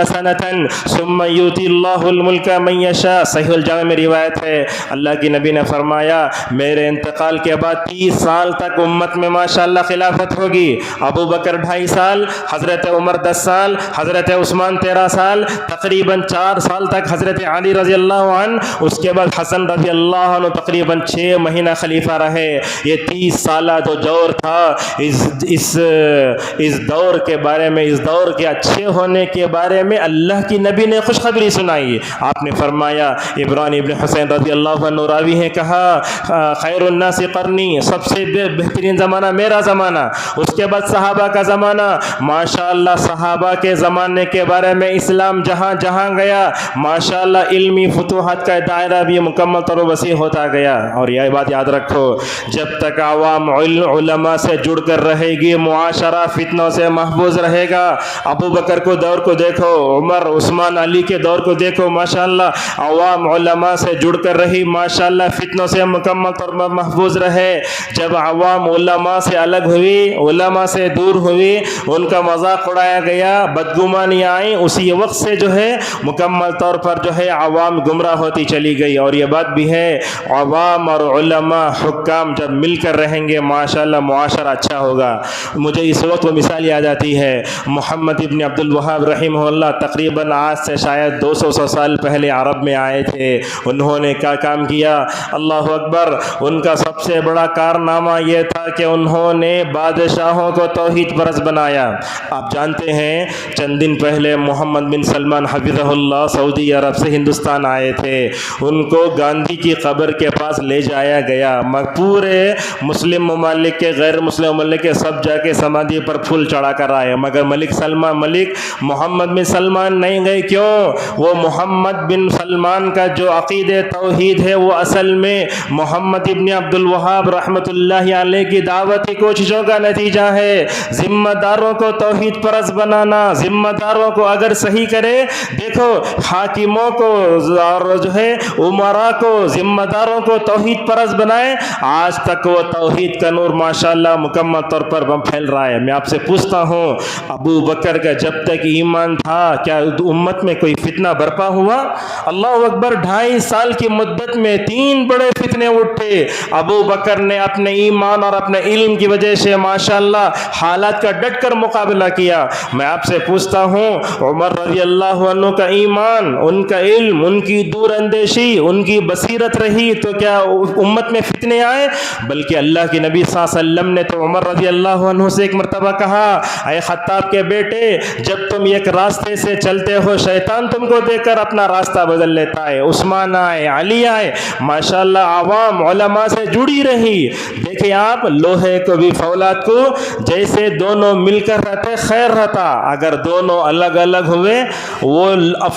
سنۃ ثم یؤتی اللہ الملک من یشاء. صحیح الجامع میں روایت ہے, اللہ کے نبی نے فرمایا میرے انتقال کے بعد 30 سال تک امت میں ماشاءاللہ خلافت ہوگی. ابو بکر 2.5 سال, حضرت عمر 10 سال, حضرت عثمان 13 سال, تقریباً 4 سال تک حضرت علی رضی اللہ عنہ, اس کے بعد حسن رضی اللہ عنہ تقریباً 6 مہینہ خلیفہ رہے. یہ 30 سالہ جو دور تھا, اس دور کے بارے میں, اس دور کے اچھے ہونے کے بارے میں اللہ کی نبی نے خوشخبری سنائی. آپ نے فرمایا, عمران ابن حسین رضی اللہ عنہ راوی ہیں, کہا خیر الناس قرنی, سب سے بہترین زمانہ میرا زمانہ, اس کے بعد صحابہ کا زمانہ. ماشاءاللہ صحابہ کے زمانے کے بارے میں اسلام جہاں جہاں گیا ماشاءاللہ علمی فتوحات کا دائرہ بھی مکمل طور وسیع ہوتا گیا. اور یہ بات یاد رکھو, جب تک عوام علماء سے جڑ کر رہے گی معاشرہ فتنوں سے محفوظ رہے گا. ابو بکر کو دور کو دیکھو, عمر, عثمان, علی کے دور کو دیکھو, ماشاءاللہ عوام علماء سے جڑ کر رہی, ماشاءاللہ فتنوں سے مکمل طور پر محفوظ رہے. جب عوام علماء سے الگ ہوئی, علماء سے دور ہوئی, ان کا مذاق اڑایا گیا, بدگمانیاں آئیں, اسی وقت سے جو ہے مکمل طور پر جو ہے عوام گمراہ ہوتی چلی گئی. اور یہ بات بھی ہے, عوام اور علماء حکام جب مل کر رہیں گے ماشاءاللہ معاشرہ اچھا ہوگا. مجھے اس وقت وہ مثال یاد آتی ہے, محمد ابن عبد الوہاب رحمہ اللہ تقریباً آج سے شاید 200 سال پہلے عرب میں آئے تھے. انہوں نے کیا کام کیا, اللہ اکبر. ان کا سب سے بڑا کارنامہ یہ تھا کہ انہوں نے بادشاہوں کو توحید پرست بنایا. آپ جانتے ہیں چند دن پہلے محمد بن سلمان حفظہ اللہ سعودی عرب سے ہندوستان آئے تھے. ان کو گاندھی کی قبر کے پاس لے جایا گیا. پورے مسلم ممالک کے, غیر مسلم ممالک کے سب جا کے سمادھی پر پھول چڑھا کر آئے, مگر ملک محمد بن سلمان نہیں گئے. کیوں؟ وہ محمد بن سلمان کا جو عقید توحید ہے وہ اصل میں محمد ابن عبد الوہاب رحمۃ اللہ علیہ کی دعوتی کوششوں کا نتیجہ ہے. ذمہ داروں کو توحید پرست بنانا, ذمہ داروں کو اگر صحیح کرے, دیکھو حاکموں کو اور جو ہے امراء کو, ذمہ داروں کو توحید پرست بنائے, آج تک وہ توحید کا نور ماشاءاللہ مکمل طور پر پھیل رہا ہے. میں آپ سے پوچھتا ہوں, ابو بکر کا جب تک ایمان تھا کیا امت میں کوئی فتنہ برپا ہوا؟ اللہ اکبر. 2.5 سال کی مدت میں 3 بڑے فتنے اٹھے. ابو بکر نے اپنے ایمان اور اپنے علم کی وجہ سے ماشاءاللہ حالات کا ڈٹ کر مقابلہ کیا۔ میں آپ سے پوچھتا ہوں عمر رضی اللہ عنہ کا ایمان، ان کا علم، ان کی دور اندیشی، ان کی بصیرت رہی تو کیا امت میں فتنے آئے؟ بلکہ اللہ کے نبی صلی اللہ علیہ وسلم نے تو عمر رضی اللہ عنہ سے ایک مرتبہ کہا، اے خطاب کے بیٹے، جب تم ایک راستے سے چلتے ہو شیطان تم کو دیکھ کر اپنا راستہ بدل لیتا ہے۔ عثمان آئے، علی آئے، ماشاءاللہ عوام علماء سے جڑی رہی۔ دیکھیں آپ، لوہے کو بھی فولاد کو جیسے دونوں مل کر رہتے خیر رہتا، اگر دونوں الگ الگ ہوئے وہ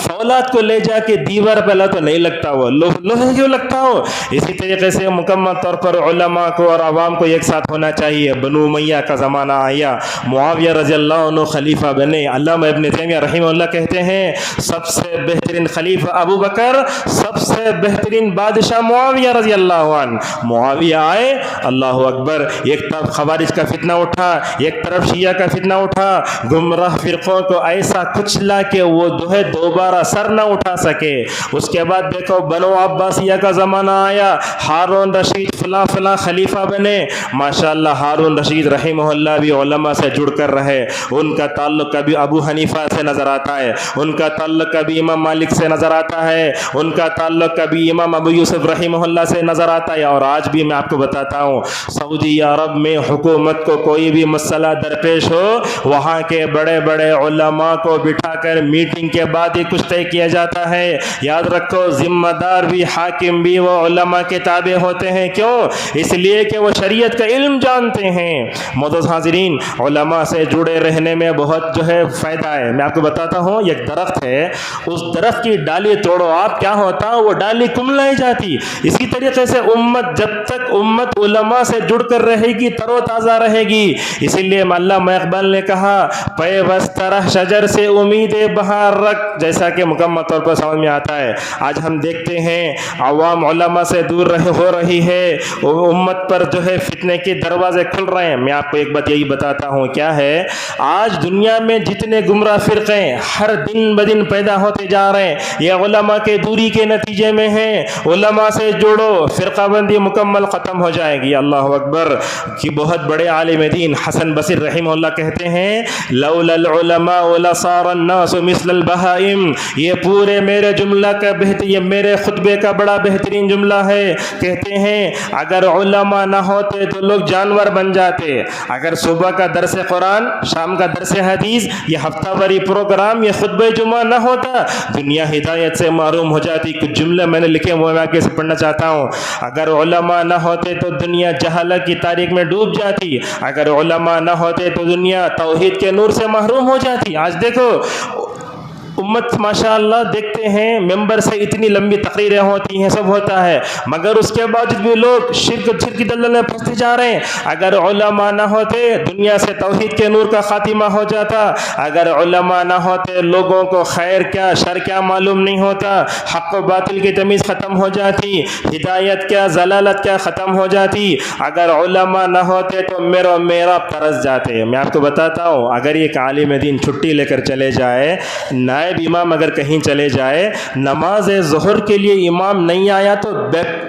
فولاد کو لے جا کے دیوار پہلا تو نہیں لگتا، وہ لوہے کیوں لگتا ہو۔ اسی طریقے سے مکمل طور پر علماء کو اور عوام کو ایک ساتھ ہونا چاہیے۔ بنو امیہ کا زمانہ آیا، معاویہ رضی اللہ عنہ خلیفہ بنے۔ علامہ ابن تیمیہ رحمہ اللہ کہتے ہیں سب سے بہترین خلیفہ ابو بکر، سب سے بہترین بادشاہ معاویہ رضی اللہ عنہ۔ معاویہ آئے، اللہ اکبر، ایک طرف خوارج کا فتنہ اٹھا، ایک طرف شیعہ کا فتنہ اٹھا، گمراہ فرقوں کو ایسا کچلا کہ وہ دوبارہ سر نہ اٹھا سکے۔ اس کے بعد دیکھو بنو عباسیہ کا زمانہ آیا، ہارون رشید فلاں خلیفہ بنے۔ ماشاءاللہ ہارون رشید رحمہ اللہ بھی علماء سے جڑ کر رہے، ان کا تعلق کبھی ابو حنیفہ سے نظر آتا ہے، ان کا تعلق کبھی امام مالک سے نظر آتا ہے، ان کا تعلق کبھی امام ابو یوسف رحمہ اللہ سے نظر آتا ہے۔ اور آج بھی میں آپ کو بتاتا ہوں، سعودی عرب میں حکومت کو کوئی بھی مسئلہ درپیش ہو، وہاں کے بڑے بڑے علماء کو بٹھا کر میٹنگ کے بعد ہی کچھ طے کیا جاتا ہے۔ یاد رکھو، ذمہ دار بھی حاکم بھی وہ علماء کے تابع ہوتے ہیں۔ کیوں؟ اس لیے کہ وہ شریعت کا علم جانتے ہیں۔ معزز حاضرین، علماء سے جڑے رہنے میں بہت فائدہ ہے۔ میں آپ کو بتاتا ہوں، ایک درخت ہے، اس درخت کی ڈالی توڑو آپ، کیا ہوتا، وہ ڈالی کملائی جاتی۔ اسی طریقے سے امت، جب تک امت علماء سے جڑ کر رہے گی تر و تازہ رہے گی۔ اسی لیے علامہ اقبال نے کہا، پیوست رہ شجر سے امید بہار رکھ، جیسا کہ مکمل طور پر سمجھ میں آتا ہے۔ آج ہم دیکھتے ہیں عوام علماء سے دور ہو رہی ہے، امت پر فتنے کے دروازے کھل رہے ہیں۔ میں آپ کو ایک بات یہی بتاتا ہوں، کیا ہے، آج دنیا میں جتنے گمراہ فرقے ہر دن بدن پیدا ہوتے جا رہے ہیں، یہ علماء کے دوری کے نتیجے میں ہیں۔ علماء سے جوڑو، فرقہ بندی مکمل ختم ہو جائے گی۔ اللہ اکبر، کہ بہت بڑے عالم دین حسن بصری رحمہ اللہ کہتے ہیں، لولا العلماء لصار الناس مثل البہائم۔ یہ پورے میرے جملہ کا یہ میرے خطبے کا بڑا بہترین جملہ ہے۔ کہتے ہیں اگر علماء نہ ہوتے تو لوگ جانور بن جاتے۔ اگر صبح کا درس قرآن، شام کا درس حدیث، یہ ہفتہ واری پروگرام، یہ خطبہ جمعہ نہ ہوتا، دنیا ہدایت سے محروم ہو جاتی۔ کچھ جملے میں نے لکھے وہ میں آگے سے پڑھنا چاہتا ہوں۔ اگر علماء نہ ہوتے تو دنیا جہالت کی تاریک میں ڈوب جاتی۔ اگر علماء نہ ہوتے تو دنیا توحید کے نور سے محروم ہو جاتی۔ آج دیکھو امت ماشاءاللہ دیکھتے ہیں ممبر سے اتنی لمبی تقریریں ہوتی ہیں، سب ہوتا ہے، مگر اس کے باوجود بھی لوگ شرک دلدل میں پھنستے جا رہے ہیں۔ اگر علماء نہ ہوتے دنیا سے توحید کے نور کا خاتمہ ہو جاتا۔ اگر علماء نہ ہوتے لوگوں کو خیر کیا شر کیا معلوم نہیں ہوتا، حق و باطل کی تمیز ختم ہو جاتی، ہدایت کیا ضلالت کیا ختم ہو جاتی۔ اگر علماء نہ ہوتے تو میرا ترس جاتے۔ میں آپ کو بتاتا ہوں، اگر ایک عالم دین چھٹی لے کر چلے جائے، نائب امام اگر کہیں چلے جائے، نماز ظہر کے لیے امام نہیں آیا تو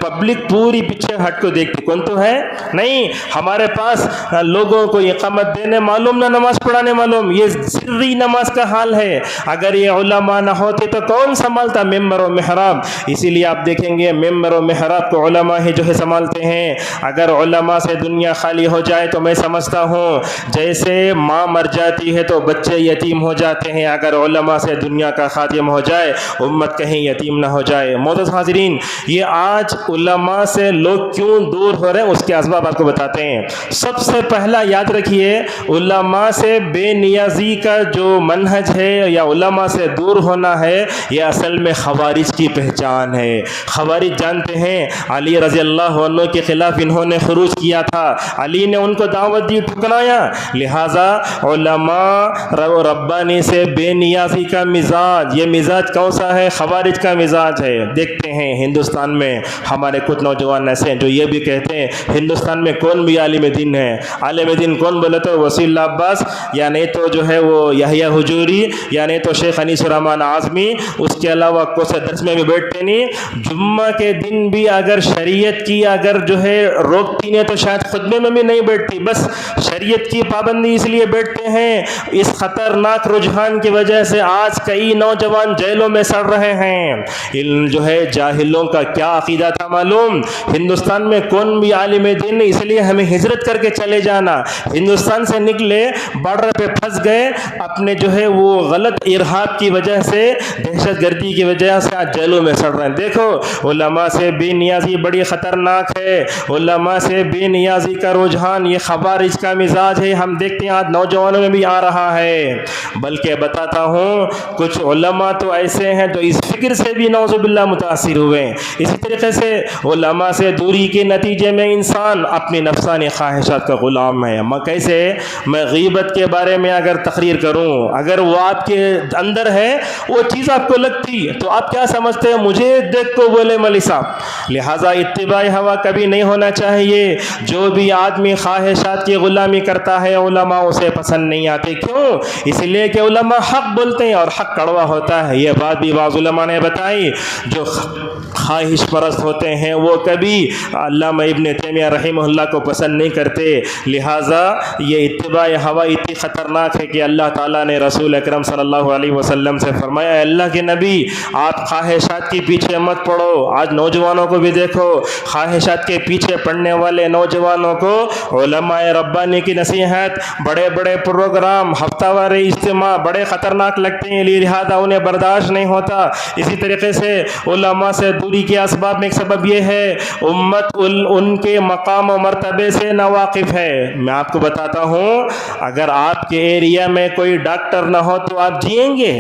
پبلک پوری پیچھے ہٹ کو دیکھتی، کون تو ہے نہیں۔ ہمارے پاس لوگوں کو اقامت دینے معلوم نہ نماز پڑھانے معلوم، یہ سری نماز کا حال ہے۔ اگر یہ علماء نہ ہوتے تو کون سنبھالتا ممبر و محراب؟ اسی لیے آپ دیکھیں گے ممبر و محراب کو علماء ہی سنبھالتے ہیں۔ اگر علماء سے دنیا خالی ہو جائے تو میں سمجھتا ہوں جیسے ماں مر جاتی ہے تو بچے یتیم ہو جاتے ہیں، اگر علماء سے دنیا کا خاتمہ ہو جائے، امت کہیں یتیم نہ ہو جائے۔ معزز حاضرین، یہ آج علماء سے لوگ کیوں دور ہو رہے ہیں، اس کے اسباب آپ کو بتاتے ہیں۔ سب سے پہلا یاد رکھیے، علماء سے بے نیازی کا جو منہج ہے یا علماء سے دور ہونا ہے، یہ اصل میں خوارج کی پہچان ہے۔ خوارج جانتے ہیں علی رضی اللہ عنہ کے خلاف انہوں نے خروج کیا تھا، علی نے ان کو دعوت دی، ٹھکرایا، لہٰذا علماء ربانی سے بے نیازی کا مزاج، یہ مزاج کون سا ہے؟ خوارج کا مزاج ہے۔ دیکھتے ہیں ہندوستان میں ہمارے کچھ نوجوان ایسے ہیں جو یہ بھی کہتے ہیں ہندوستان میں کون بھی عالم دین ہے۔ عالم دین کون بولے تو وسیع اللہ عباس، یا نہیں تو جو ہے وہ یحییٰ حجوری، یا نہیں تو شیخ انیس الرحمن اعظمی، اس کے علاوہ کوئی درس میں بھی بیٹھتے نہیں۔ جمعہ کے دن بھی اگر شریعت کی اگر جو ہے روکتی نہیں تو شاید خطبے میں بھی نہیں بیٹھتی، بس شریعت کی پابندی اس لیے بیٹھتے ہیں۔ اس خطرناک رجحان کی وجہ سے آج کئی نوجوان جیلوں میں سڑ رہے ہیں۔ ان جو ہے جاہلوں کا کیا عقیدہ تھا معلوم؟ ہندوستان میں کون بھی عالم دین نہیں، اس لیے ہمیں ہجرت کر کے چلے جانا۔ ہندوستان سے نکلے، بارڈر پہ پھنس گئے، اپنے جو ہے وہ غلط ارہاب کی وجہ سے، دہشت گردی کی وجہ سے آج جیلوں میں سڑ رہے ہیں۔ دیکھو علماء سے بے نیازی بڑی خطرناک ہے، علماء سے بے نیازی کا رجحان یہ خوارج کا مزاج ہے، ہم دیکھتے ہیں آج نوجوانوں میں بھی آ رہا ہے۔ بلکہ بتاتا ہوں کچھ علماء تو ایسے ہیں جو اس فکر سے بھی نعوذ باللہ متاثر ہوئے ہیں۔ اسی طریقے سے علماء سے دوری کے نتیجے میں انسان اپنی نفسانی خواہشات کا غلام ہے۔ کیسے؟ میں غیبت کے بارے میں اگر تقریر کروں، اگر وہ آپ کے اندر ہے، وہ چیز آپ کو لگتی تو آپ کیا سمجھتے ہیں؟ مجھے دیکھ کو بولے ملی صاحب۔ لہٰذا اتباع ہوا کبھی نہیں ہونا چاہیے۔ جو بھی آدمی خواہشات کی غلامی کرتا ہے علماء اسے پسند نہیں آتے۔ کیوں؟ اس لیے کہ علماء حق بولتے ہیں اور حق کڑوا ہوتا ہے۔ یہ بات بھی بعض علماء نے بتائی۔ جو خواہش پرست ہوتے ہیں وہ کبھی علامہ ابن تیمیہ رحمہ اللہ کو پسند نہیں کرتے۔ لہٰذا یہ اتباع ہوا اتنی خطرناک ہے کہ اللہ تعالیٰ نے رسول اکرم صلی اللہ علیہ وسلم سے فرمایا، اے اللہ کے نبی آپ خواہشات کے پیچھے مت پڑو۔ آج نوجوانوں کو بھی دیکھو، خواہشات کے پیچھے پڑنے والے نوجوانوں کو علماء ربانی کی نصیحت، بڑے بڑے پروگرام، ہفتہ وار اجتماع بڑے خطرناک لگتے ہیں، لہٰذا انہیں برداشت نہیں ہوتا۔ اسی طریقے سے علماء سے دوری کے اسباب میں ایک سبب یہ ہے امت ان کے مقام و مرتبے سے ناواقف ہے۔ میں آپ کو بتاتا ہوں، اگر آپ کے ایریا میں کوئی ڈاکٹر نہ ہو تو آپ جئیں گے؟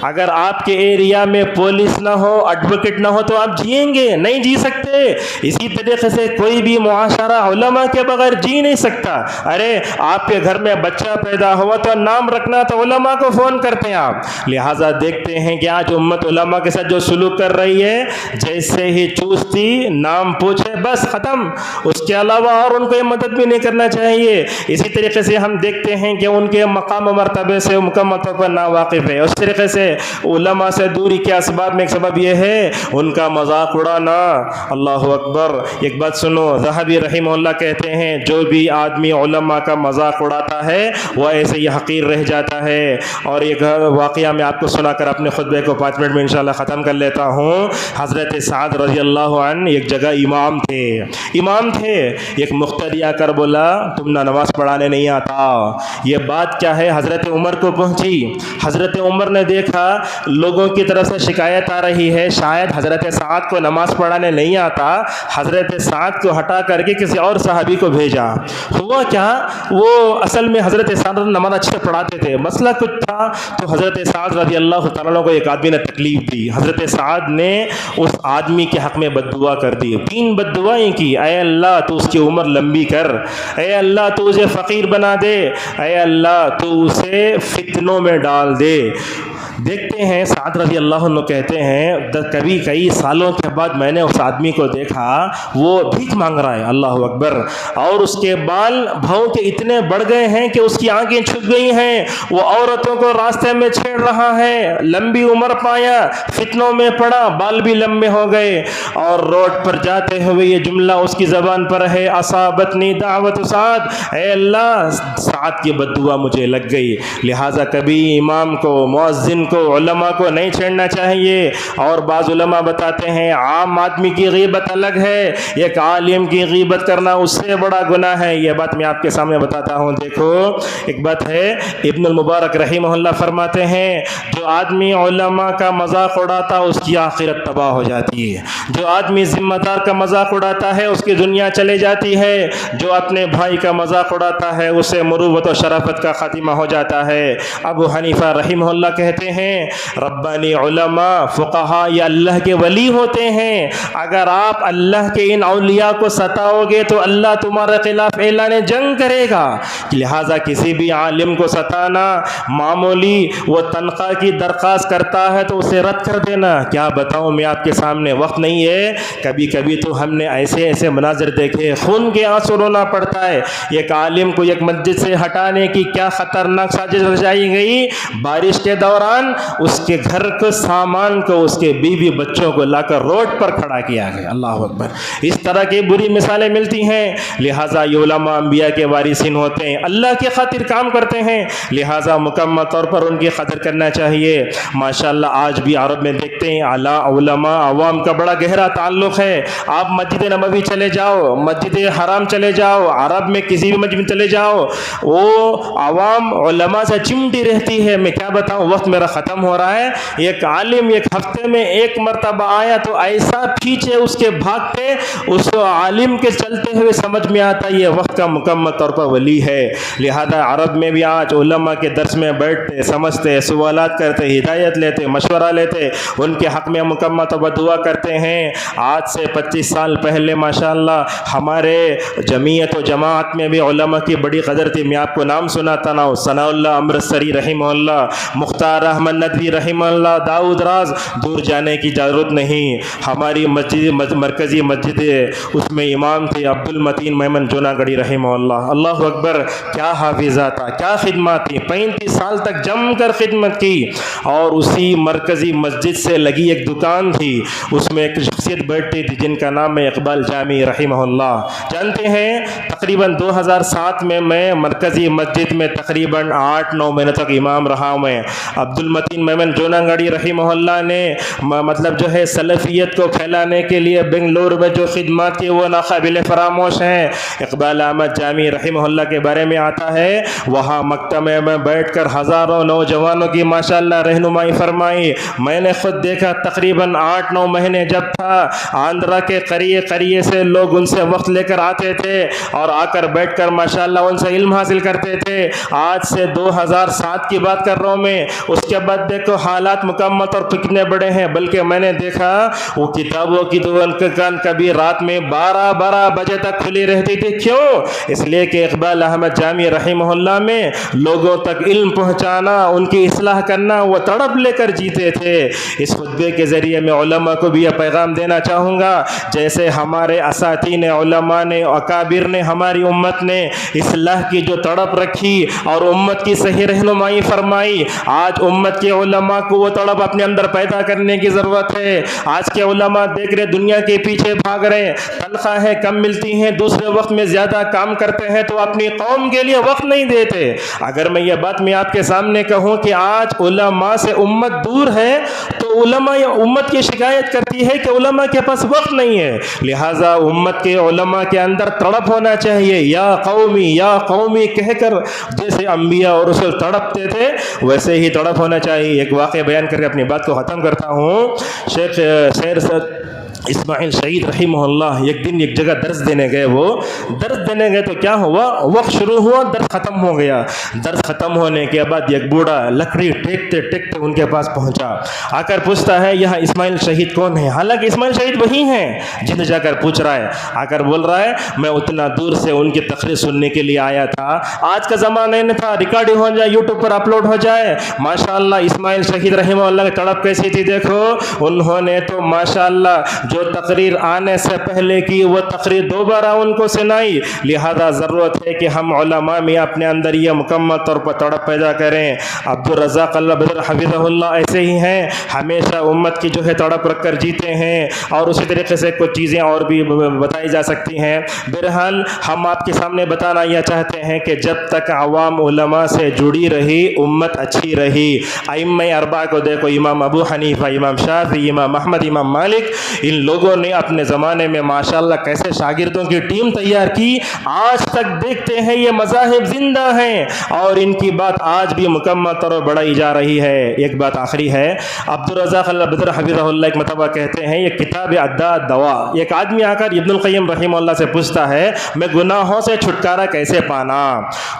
اگر آپ کے ایریا میں پولیس نہ ہو، ایڈوکیٹ نہ ہو تو آپ جئیں گے؟ نہیں جی سکتے۔ اسی طریقے سے کوئی بھی معاشرہ علماء کے بغیر جی نہیں سکتا۔ ارے آپ کے گھر میں بچہ پیدا ہوا تو نام رکھنا تو علماء کو فون کرتے ہیں آپ۔ لہٰذا دیکھتے ہیں کہ آج امت علماء کے ساتھ جو سلوک کر رہی ہے، جیسے ہی چوستی نام پوچھے بس ختم، اس کے علاوہ اور ان کو یہ مدد بھی نہیں کرنا چاہیے۔ اسی طریقے سے ہم دیکھتے ہیں کہ ان کے مقام و مرتبے سے مکمل طور پر ناواقف ہے۔ اس طریقے سے علماء سے دوری کے اسباب میں ایک سبب یہ ہے ان کا مذاق اڑانا۔ اللہ اکبر۔ ایک بات سنو، ذہبی رحمہ اللہ کہتے ہیں جو بھی آدمی علماء کا مذاق اڑاتا ہے وہ ایسے ہی حقیر رہ جاتا ہے۔ اور ایک واقعہ میں آپ کو سنا کر اپنے خطبے کو 5 منٹ میں انشاءاللہ ختم کر لیتا ہوں۔ حضرت سعد رضی اللہ عنہ ایک جگہ امام تھے، ایک مقتدی آ کر بولا تم نہ نماز پڑھانے نہیں آتا۔ یہ بات کیا ہے؟ حضرت عمر کو پہنچی۔ حضرت عمر نے دیکھا لوگوں کی طرف سے شکایت آ رہی ہے شاید حضرت سعد کو نماز پڑھانے نہیں آتا۔ حضرت سعد کو ہٹا کر کے کسی اور صحابی کو بھیجا۔ ہوا کیا؟ وہ اصل میں حضرت سعد نماز اچھے سے پڑھاتے تھے، مسئلہ کچھ تھا تو حضرت سعد رضی اللہ تعالیٰ کو ایک آدمی نے تکلیف دی۔ حضرت سعد نے اس آدمی کے حق میں بد دعا کر دی، 3 بد دعائیں کی۔ اے اللہ تو اس کی عمر لمبی کر، اے اللہ تو اسے فقیر بنا دے، اے اللہ تو اسے فتنوں میں ڈال دے۔ دیکھتے ہیں سعد رضی اللہ عنہ کہتے ہیں کبھی کئی سالوں کے بعد میں نے اس آدمی کو دیکھا وہ بھیک مانگ رہا ہے، اللہ اکبر، اور اس کے بال بھاؤں کے اتنے بڑھ گئے ہیں کہ اس کی آنکھیں چھپ گئی ہیں، وہ عورتوں کو راستے میں چھیڑ رہا ہے، لمبی عمر پایا، فتنوں میں پڑا، بال بھی لمبے ہو گئے، اور روڈ پر جاتے ہوئے یہ جملہ اس کی زبان پر ہے اصابتنی دعوت سعد، اے اللہ سعد کی بد دعا مجھے لگ گئی۔ لہٰذا کبھی امام کو، مؤذن کو، علماء کو نہیں چھیڑنا چاہیے۔ اور بعض علماء بتاتے ہیں عام آدمی کی غیبت الگ ہے، ایک عالم کی غیبت کرنا اس سے بڑا گناہ ہے۔ یہ بات میں آپ کے سامنے بتاتا ہوں۔ دیکھو ایک بات ہے، ابن المبارک رحمہ اللہ فرماتے ہیں جو آدمی علماء کا مذاق اڑاتا اس کی آخرت تباہ ہو جاتی ہے، جو آدمی ذمہ دار کا مذاق اڑاتا ہے اس کی دنیا چلے جاتی ہے، جو اپنے بھائی کا مذاق اڑاتا ہے اسے مروت و شرافت کا خاتمہ ہو جاتا ہے۔ ابو حنیفہ رحمہ اللہ کہتے ہیں ہیں ربانی علماء فقہا یہ اللہ کے ولی ہوتے ہیں. اگر آپ اللہ کے ان اولیاء کو ستاؤ گے تو اللہ تمہارے خلاف اعلان جنگ کرے گا. لہٰذا کسی بھی عالم کو ستانا معمولی وہ تنخواہ کی درخواست کرتا ہے تو اسے رد کر دینا. کیا بتاؤں میں آپ کے سامنے, وقت نہیں ہے. کبھی کبھی تو ہم نے ایسے مناظر دیکھے, خون کے آنسو رونا پڑتا ہے. ایک عالم کو ایک مسجد سے ہٹانے کی کیا خطرناک سازش رچائی گئی. بارش کے دوران اس کے گھر کے سامان کو, اس کے بیوی بچوں کو لا کر روڈ پر کھڑا کیا گیا. اللہ اکبر. اس طرح کی بری مثالیں ملتی ہیں. لہٰذا یہ علماء انبیاء کے وارثین ہوتے ہیں, اللہ کی خاطر کام کرتے ہیں, لہٰذا مکمل طور پر ان کی قدر کرنا چاہیے. ماشاءاللہ آج بھی عرب میں دیکھتے ہیں علماء عوام کا بڑا گہرا تعلق ہے. آپ مسجد نبوی چلے جاؤ, مسجد حرام چلے جاؤ, عرب میں کسی بھی مسجد میں چلے جاؤ, وہ عوام علماء سے چمٹی رہتی ہے. میں کیا بتاؤں, وقت میرا ختم ہو رہا ہے. ایک عالم ایک ہفتے میں ایک مرتبہ آیا تو ایسا پیچھے اس کے بھاگتے, اس عالم کے چلتے ہوئے سمجھ میں آتا یہ وقت کا مکمل طور پر ولی ہے. لہذا عرب میں بھی آج علماء کے درس میں بیٹھتے, سمجھتے, سوالات کرتے, ہدایت لیتے, مشورہ لیتے, ان کے حق میں مکمل طور پر دعا کرتے ہیں. آج سے 25 سال پہلے ماشاءاللہ ہمارے جمعیت و جماعت میں بھی علماء کی بڑی قدر تھی. میں آپ کو نام سناتا نا, ثناء اللہ امرتسری رحمہ اللہ, مختار احمد ندوی رحمہ اللہ, داؤد راز. دور جانے کی ضرورت نہیں. ہماری مسجد مرکزی مسجد اس میں امام تھے عبد المتین میمن جوناگڑھی رحمہ اللہ. اللہ اکبر, کیا حافظہ تھا, کیا خدمات تھی. 35 سال تک جم کر خدمت کی. اور اسی مرکزی مسجد سے لگی ایک دکان تھی, اس میں ایک شخصیت بیٹھتی تھی جن کا نام ہے اقبال جامی رحمہ اللہ. جانتے ہیں تقریباً 2007 میں مرکزی مسجد میں تقریباً 8-9 مہینے تک امام رہا ہوں میں. عبد المتین میمن جوناگڑھی رحمہ اللہ نے مطلب جو ہے سلفیت کو پھیلانے کے لیے بنگلور میں جو خدمات کی وہ ناقابل فراموش ہیں. اقبال احمد جامی رحمہ اللہ کے بارے میں آتا ہے, وہاں مکتب میں بیٹھ کر ہزاروں نوجوانوں کی ماشاءاللہ رہنمائی فرمائی. میں نے خود دیکھا تقریباً 8-9 مہینے جب تھا, آندھرا کے قریے سے لوگ ان سے وقت لے کر آتے تھے اور آ کر بیٹھ کر ماشاءاللہ ان سے علم حاصل کرتے تھے. آج سے 2007 کی بات کر رہا ہوں میں. اس کے بعد دیکھو حالات مکمل اور کتنے بڑے ہیں. بلکہ میں نے دیکھا وہ کتابوں کی دکان کبھی رات میں 12 بجے تک کھلی رہتی تھی. کیوں؟ اس لیے کہ اقبال احمد جامی رحمہ اللہ میں لوگوں تک علم پہنچانا, ان کی اصلاح کرنا, وہ تڑپ لے کر جیتے تھے. اس خطبے کے ذریعے میں علماء کو بھی یہ پیغام دینا چاہوں گا, جیسے ہمارے اساتین علماء نے, اکابر نے, ہماری امت نے اصلاح کی جو تڑپ رکھی اور امت کی صحیح رہنمائی فرمائی, آج امت کے علماء کو وہ تڑپ اپنے اندر پیدا کرنے کی ضرورت ہے. آج کے علماء دیکھ رہے دنیا کے پیچھے بھاگ رہے, تنخواہیں کم ملتی ہیں, دوسرے وقت میں زیادہ کام کرتے ہیں تو اپنی قوم کے لیے وقت نہیں دیتے. اگر میں یہ بات میں آپ کے سامنے کہوں کہ آج علماء سے امت دور ہے تو علماء امت کی شکایت کرتی ہے کہ علماء کے پاس وقت نہیں ہے. لہٰذا امت کے علماء کے اندر تڑپ ہونا چاہیے, یا قومی کہہ کر جیسے انبیاء اور رسول تڑپتے تھے ویسے ہی تڑپ ہونا چاہیے. ایک واقعہ بیان کر کے اپنی بات کو ختم کرتا ہوں. شیخ سیر اسماعیل شہید رحمہ اللہ ایک دن ایک جگہ درس دینے گئے. وہ درس دینے گئے تو کیا ہوا, وقت شروع ہوا, درس ختم ہو گیا. درس ختم ہونے کے بعد ایک بوڑھا لکڑی ٹیکتے ان کے پاس پہنچا, آ کر پوچھتا ہے یہاں اسماعیل شہید کون ہے. حالانکہ اسماعیل شہید وہی ہیں جن جا کر پوچھ رہا ہے. آ کر بول رہا ہے میں اتنا دور سے ان کی تقریر سننے کے لیے آیا تھا. آج کا زمانہ نہیں تھا ریکارڈنگ ہو جائے, یوٹیوب پر اپلوڈ ہو جائے. ماشاءاللہ اسماعیل شہید رحمہ اللہ کی تڑپ کیسی تھی دیکھو. انہوں نے تو ماشاءاللہ جو تقریر آنے سے پہلے کی وہ تقریر دوبارہ ان کو سنائی. لہذا ضرورت ہے کہ ہم علماء میں اپنے اندر یہ مکمل طور پر تڑپ پیدا کریں. عبدالرزاق اللہ بدر حفظہ اللہ ایسے ہی ہیں, ہمیشہ امت کی جو ہے تڑپ رکھ کر جیتے ہیں. اور اسی طریقے سے کچھ چیزیں اور بھی بتائی جا سکتی ہیں. بہرحال ہم آپ کے سامنے بتانا یہ چاہتے ہیں کہ جب تک عوام علماء سے جڑی رہی امت اچھی رہی. ائمہ اربعہ کو دیکھو, امام ابو حنیفہ, امام شافعی, امام احمد, امام مالک, ان ان لوگوں نے اپنے زمانے میں ماشاءاللہ کیسے شاگردوں کی ٹیم تیار کی، آج تک دیکھتے ہیں یہ مذاہب زندہ ہیں اور ان کی بات آج بھی مکمل طور پر بڑھائی جا رہی ہے۔ ایک بات آخری ہے، عبدالرزاق البدر حفظہ اللہ ایک مرتبہ کہتے ہیں، یہ کتاب الداء دوا، ایک آدمی آ کر ابن القیم رحمہ اللہ سے پوچھتا ہے میں گناہوں سے چھٹکارا کیسے پانا،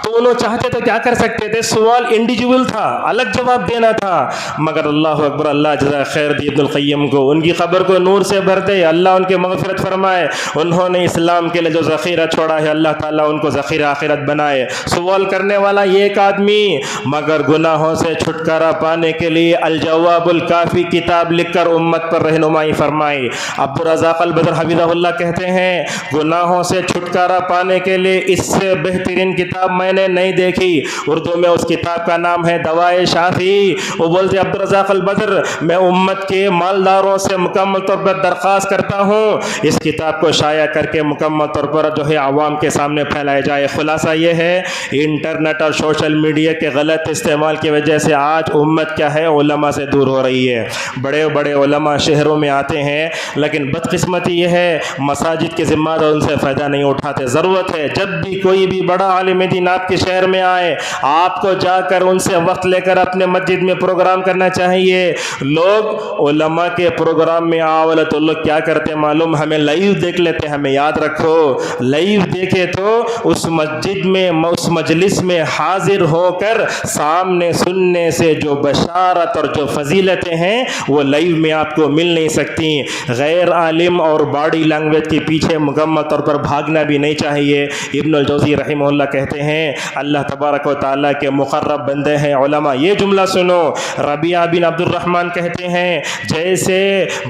تو انہوں چاہتے تو کیا کر سکتے تھے، سوال انڈیویجول تھا، الگ جواب دینا تھا، مگر اللہ اکبر، اللہ جزا خیر دی ابن القیم کو، ان کی قبر کو نور سے بھر دے، اللہ ان کے مغفرت فرمائے، انہوں نے اسلام کے لیے جو ذخیرہ چھوڑا ہے اللہ تعالیٰ ان کو ذخیرہ آخرت بنائے۔ سوال کرنے والا یہ ایک آدمی، مگر گناہوں سے چھٹکارا پانے کے لیے الجواب الکافی کتاب لکھ کر امت پر رہنمائی فرمائی۔ عبدالرزاق البدر حفظہ اللہ کہتے ہیں گناہوں سے چھٹکارا پانے کے لیے اس سے بہترین کتاب میں نے نہیں دیکھی۔ اردو میں اس کتاب کا نام ہے دوائے شافی۔ وہ بولتے عبدالرزاق البدر میں امت کے مالداروں سے مکمل طور پر درخواست کرتا ہوں اس کتاب کو شائع کر کے مکمل طور پر جو ہے عوام کے سامنے پھیلایا جائے۔ خلاصہ یہ ہے انٹرنیٹ اور سوشل میڈیا کے غلط استعمال کی وجہ سے آج امت کیا ہے، علماء سے دور ہو رہی ہے۔ بڑے بڑے علماء شہروں میں آتے ہیں لیکن بدقسمتی یہ ہے مساجد کے ذمہ دار ان سے فائدہ نہیں اٹھاتے۔ ضرورت ہے جب بھی کوئی بھی بڑا عالم دین آپ کے شہر میں آئے آپ کو جا کر ان سے وقت لے کر اپنے مسجد میں پروگرام کرنا چاہیے۔ لوگ علماء کے پروگرام میں آولا تو لوگ کیا کرتے معلوم، ہمیں لائیو دیکھ لیتے، ہمیں یاد رکھو لائیو دیکھے تو اس مسجد میں اس مجلس میں حاضر ہو کر سامنے سننے سے جو بشارت اور جو فضیلتیں ہیں وہ لائیو میں آپ کو مل نہیں سکتی۔ غیر عالم اور باڈی لینگویج کے پیچھے مکمل طور پر بھاگنا بھی نہیں چاہیے۔ ابن الجوزی رحمہ اللہ کہتے ہیں اللہ تبارک و تعالیٰ کے مقرب بندے ہیں علماء۔ یہ جملہ سنو، ربیعہ بن عبد الرحمن کہتے ہیں جیسے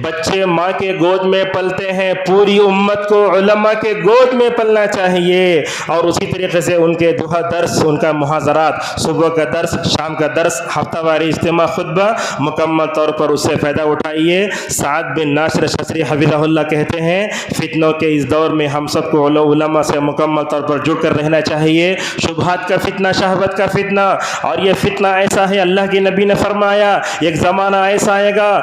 بچے ماں کے گود میں پلتے ہیں پوری امت کو علماء کے گود میں پلنا چاہیے، اور اسی طریقے سے ان کے دعا درس، ان کا محاضرات، صبح کا درس، شام کا درس، ہفتہ واری اجتماع، خطبہ، مکمل طور پر اس سے فائدہ اٹھائیے۔ سعد بن ناصر شصری حفظہ اللہ کہتے ہیں فتنوں کے اس دور میں ہم سب کو علماء سے مکمل طور پر جڑ کر رہنا چاہیے۔ شبہات کا فتنہ، شہوت کا فتنہ، اور یہ فتنہ ایسا ہے اللہ کے نبی نے فرمایا ایک زمانہ ایسا آئے گا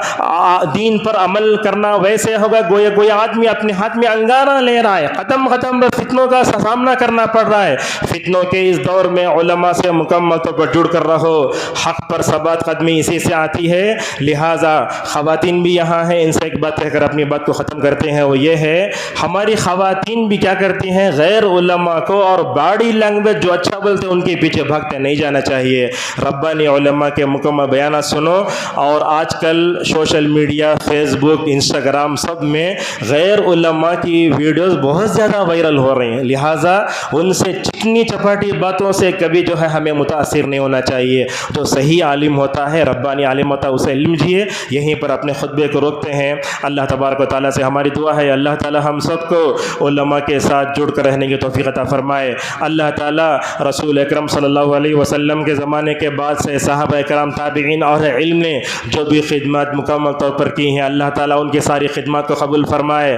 دین پر عمل کرنا ویسے ہوگا گویا گویا آدمی اپنے ہاتھ میں انگارہ لے رہا ہے، قدم قدم پر فتنوں کا سامنا کرنا پڑ رہا ہے۔ فتنوں کے اس دور میں علماء سے مکمل طور پر جڑ کر رہو، حق پر ثبات قدمی اسی سے آتی ہے۔ لہٰذا خواتین بھی یہاں ہیں، ان سے ایک بات کہہ کر اپنی بات کو ختم کرتے ہیں، وہ یہ ہے ہماری خواتین بھی کیا کرتی ہیں، غیر علماء کو اور باڈی لینگویج جو اچھا بولتے ہیں ان کے پیچھے بھاگتے نہیں جانا چاہیے۔ ربانی علماء کے مکمل بیانات سنو، اور آج کل سوشل میڈیا، فیس بک، انسٹاگرام سب میں غیر علماء کی ویڈیوز بہت زیادہ وائرل ہو رہی ہیں، لہٰذا ان سے چکنی چپاٹی باتوں سے کبھی جو ہے ہمیں متاثر نہیں ہونا چاہیے۔ جو صحیح عالم ہوتا ہے، ربانی عالم ہوتا ہے، اسے علم دیجیے۔ یہیں پر اپنے خطبے کو روکتے ہیں۔ اللہ تبارک و تعالیٰ سے ہماری دعا ہے اللہ تعالیٰ ہم سب کو علماء کے ساتھ جڑ کر رہنے کی توفیق عطا فرمائے۔ اللہ تعالیٰ رسول اکرم صلی اللہ علیہ وسلم کے زمانے کے بعد سے صحابہ اکرام، تابعین اور علم نے جو بھی خدمات مکمل طور پر کی ہیں اللہ تعالیٰ ان کی ساری خدمات کو قبول فرمائے۔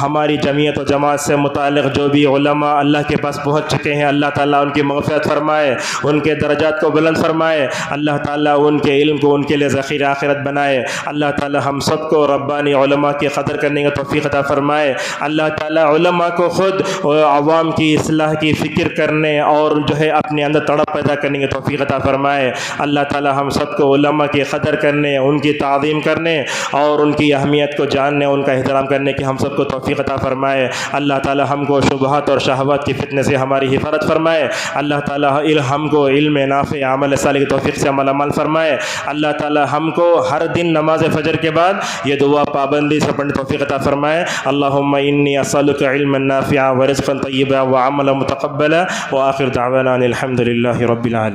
ہماری جمعیت و جماعت سے متعلق جو بھی علماء اللہ کے پاس پہنچ چکے ہیں اللہ تعالیٰ ان کی مغفرت فرمائے، ان کے درجات کو بلند فرمائے، اللہ تعالیٰ ان کے علم کو ان کے لیے ذخیرہ آخرت بنائے۔ اللہ تعالیٰ ہم سب کو ربانی علماء کی قدر کرنے کا توفیق عطا فرمائے۔ اللہ تعالیٰ علماء کو خود عوام کی اصلاح کی فکر کرنے اور جو ہے اپنے اندر تڑپ پیدا کرنے کی توفیق عطا فرمائے۔ اللہ تعالیٰ ہم سب کو علماء کی قدر کرنے، ان کی تعظیم کرنے اور ان کی اہمیت کو جاننے، ان کا احترام کرنے کی ہم سب کو توفیق عطا فرمائے۔ اللہ تعالیٰ ہم کو شبہات اور شہوات کی فتنے سے ہماری حفاظت فرمائے۔ اللہ تعالیٰ ہم کو علم نافع، عمل صالح کی توفیق سے عمل فرمائے۔ اللہ تعالیٰ ہم کو ہر دن نماز فجر کے بعد یہ دعا پابندی سے پڑھنے توفیق عطا فرمائے۔ اللہم انی اسألک علما نافعا ورزقا طیبا وعملا متقبلا وآخر دعوانا الحمد للہ رب العالمین۔